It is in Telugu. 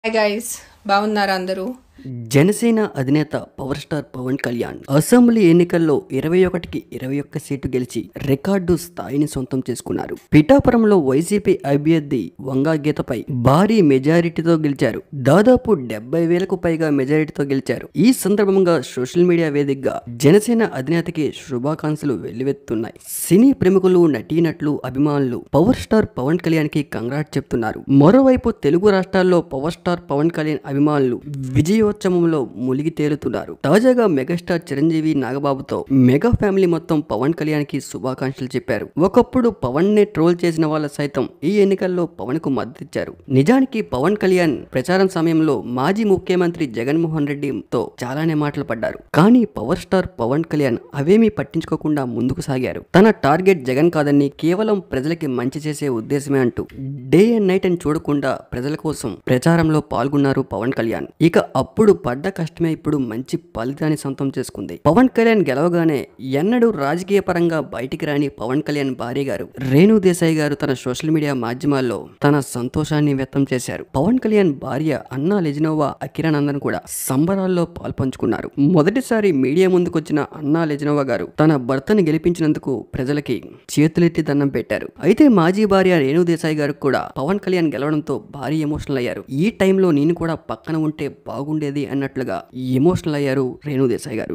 హాయ్ గైస్, బాగున్నారా అందరూ? జనసేన అధినేత power star Pawan Kalyan assembly ఎన్నికల్లో 21కి 21 సీటు గెలిచి రికార్డు స్థాయిని సొంతం చేసుకున్నారు. పిఠాపురంలో వైసీపీ అభ్యర్థి వంగా గీతపై భారీ మెజారిటీతో గెలిచారు. దాదాపు 70,000కు పైగా మెజారిటీతో గెలిచారు. ఈ సందర్భంగా సోషల్ మీడియా వేదికగా జనసేన అధినేతకి శుభాకాంక్షలు వెల్లువెత్తున్నాయి. సినీ ప్రముఖులు, నటీనటులు, అభిమానులు పవర్ స్టార్ పవన్ కళ్యాణ్ కి కంగ్రాట్ చెప్తున్నారు. మరోవైపు తెలుగు రాష్ట్రాల్లో పవర్ స్టార్ పవన్ కళ్యాణ్ అభిమానులు విజయోత్సవంలో మునిగి తేలుతున్నారు. తాజాగా మెగాస్టార్ చిరంజీవి, నాగబాబుతో మెగా ఫ్యామిలీ మొత్తం పవన్ కళ్యాణ్ కి శుభాకాంక్షలు చెప్పారు. ఒకప్పుడు పవన్ నే ట్రోల్ చేసిన వాళ్ళ సైతం ఈ ఎన్నికల్లో పవన్ కు మద్దతిచ్చారు. నిజానికి పవన్ కళ్యాణ్ ప్రచారం సమయంలో మాజీ ముఖ్యమంత్రి జగన్మోహన్ రెడ్డితో చాలానే మాటలు పడ్డారు. కానీ పవర్ స్టార్ పవన్ కళ్యాణ్ అవేమీ పట్టించుకోకుండా ముందుకు సాగారు. తన టార్గెట్ జగన్ కాదని, కేవలం ప్రజలకి మంచి చేసే ఉద్దేశమే అంటూ డే అండ్ నైట్ అని చూడకుండా ప్రజల కోసం ప్రచారంలో పాల్గొన్నారు పవన్ కళ్యాణ్. ఇక అప్పుడు పడ్డ కష్టమే ఇప్పుడు మంచి ఫలితాన్ని సొంతం చేసుకుంది. పవన్ కళ్యాణ్ గెలవగానే ఎన్నడూ రాజకీయ పరంగా బయటికి రాని పవన్ కళ్యాణ్ భార్య గారు రేణు దేశాయ్ గారు తన సోషల్ మీడియా మాధ్యమాల్లో తన సంతోషాన్ని వ్యక్తం చేశారు. పవన్ కళ్యాణ్ భార్య అన్నా లెజినోవా అకిరానందన్ కూడా సంబరాల్లో పాల్పంచుకున్నారు. మొదటిసారి మీడియా ముందుకొచ్చిన అన్నా లెజినోవా గారు తన భర్తను గెలిపించినందుకు ప్రజలకి చేతులెత్తి దండం పెట్టారు. అయితే మాజీ భార్య రేణు దేశాయ్ గారు కూడా పవన్ కళ్యాణ్ గెలవడంతో భారీ ఎమోషనల్ అయ్యారు. ఈ టైంలో నేను కూడా పక్కన ఉంటే బాగుండేది అన్నట్లుగా ఎమోషనల్ అయ్యారు రేణు దేశాయ్ గారు.